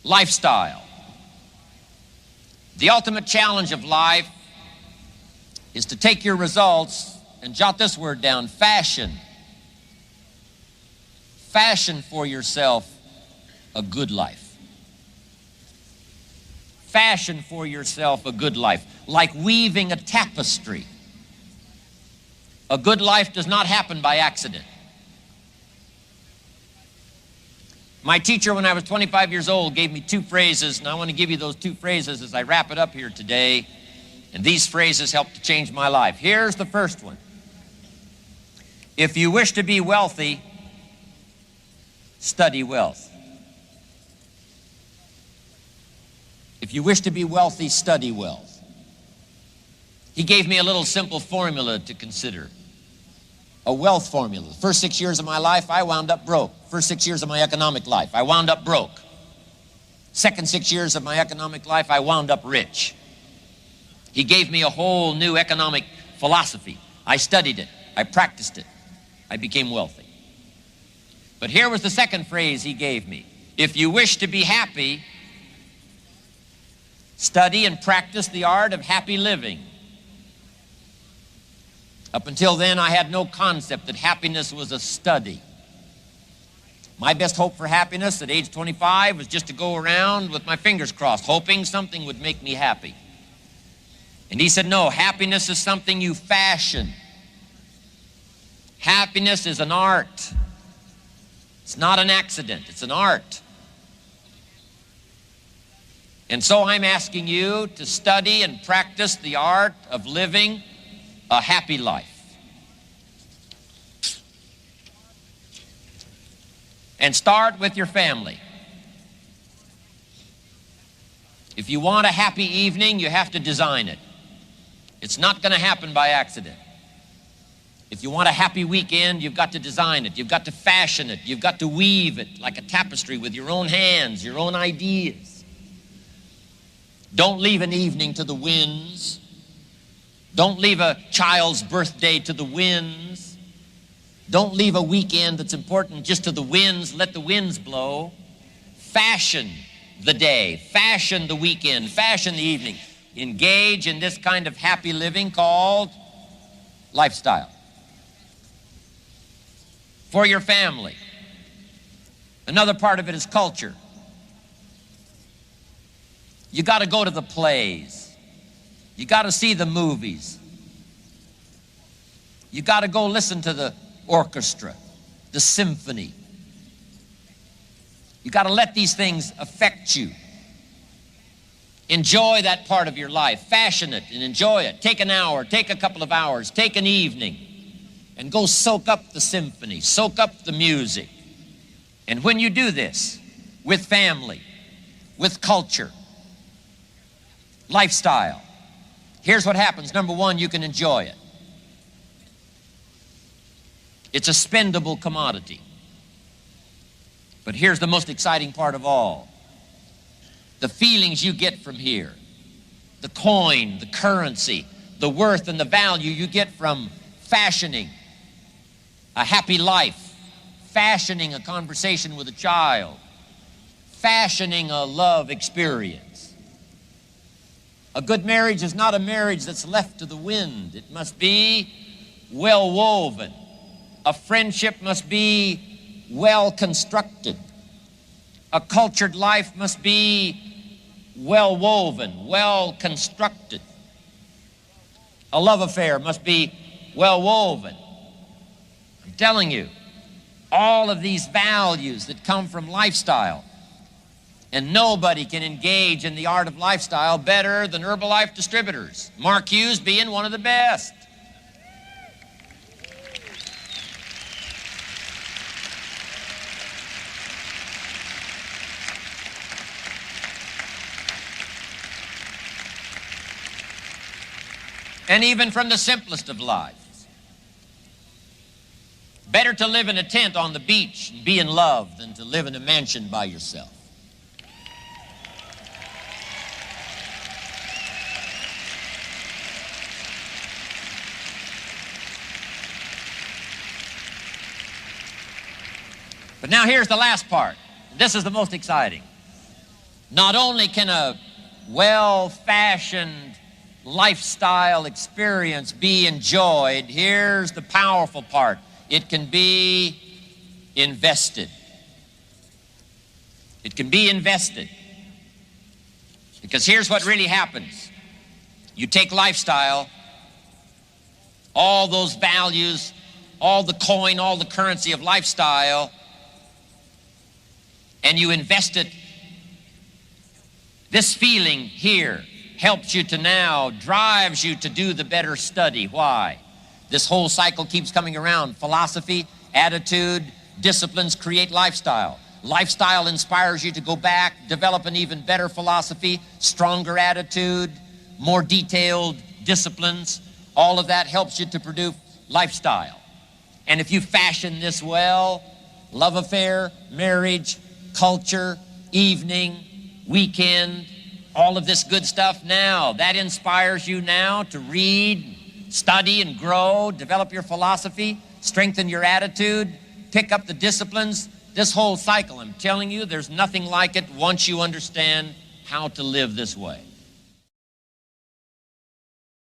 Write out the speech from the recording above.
lifestyle. The ultimate challenge of life is to take your results and jot this word down: fashion. Fashion for yourself a good life. Fashion for yourself a good life, like weaving a tapestry. A good life does not happen by accident. My teacher, when I was 25 years old, gave me two phrases, and I want to give you those two phrases as I wrap it up here today. And these phrases helped to change my life. Here's the first one. If you wish to be wealthy, study wealth. If you wish to be wealthy, study wealth. He gave me a little simple formula to consider. A wealth formula. The first 6 years of my life, I wound up broke. First 6 years of my economic life, I wound up broke. Second 6 years of my economic life, I wound up rich. He gave me a whole new economic philosophy. I studied it. I practiced it. I became wealthy. But here was the second phrase he gave me. If you wish to be happy, study and practice the art of happy living. Up until then, I had no concept that happiness was a study. My best hope for happiness at age 25 was just to go around with my fingers crossed, hoping something would make me happy. And he said, no, happiness is something you fashion. Happiness is an art. It's not an accident, it's an art. And so I'm asking you to study and practice the art of living a happy life. And start with your family. If you want a happy evening, you have to design it. It's not going to happen by accident. If you want a happy weekend, you've got to design it. You've got to fashion it. You've got to weave it like a tapestry with your own hands, your own ideas. Don't leave an evening to the winds. Don't leave a child's birthday to the winds. Don't leave a weekend that's important just to the winds. Let the winds blow. Fashion the day. Fashion the weekend. Fashion the evening. Engage in this kind of happy living called lifestyle. For your family. Another part of it is culture. You got to go to the plays. You got to see the movies. You got to go listen to the orchestra, the symphony. You got to let these things affect you. Enjoy that part of your life. Fashion it and enjoy it. Take an hour, take a couple of hours, take an evening, and go soak up the symphony, soak up the music. And when you do this with family, with culture, lifestyle, here's what happens. Number one, you can enjoy it. It's a spendable commodity. But here's the most exciting part of all. The feelings you get from here, the coin, the currency, the worth and the value you get from fashioning a happy life, fashioning a conversation with a child, fashioning a love experience. A good marriage is not a marriage that's left to the wind. It must be well woven. A friendship must be well constructed. A cultured life must be well woven, well constructed. A love affair must be well woven. I'm telling you, all of these values that come from lifestyle. And nobody can engage in the art of lifestyle better than Herbalife distributors, Mark Hughes being one of the best. And even from the simplest of lives. Better to live in a tent on the beach and be in love than to live in a mansion by yourself. But now here's the last part. This is the most exciting. Not only can a well-fashioned lifestyle experience be enjoyed, here's the powerful part. It can be invested. It can be invested. Because here's what really happens. You take lifestyle, all those values, all the coin, all the currency of lifestyle, and you invest it. This feeling here helps you to now, drives you to do the better study. Why? This whole cycle keeps coming around. Philosophy, attitude, disciplines create lifestyle. Lifestyle inspires you to go back, develop an even better philosophy, stronger attitude, more detailed disciplines. All of that helps you to produce lifestyle. And if you fashion this well, love affair, marriage, culture, evening, weekend, all of this good stuff now, that inspires you now to read, study and grow, develop your philosophy, strengthen your attitude, pick up the disciplines. This whole cycle, I'm telling you, there's nothing like it once you understand how to live this way.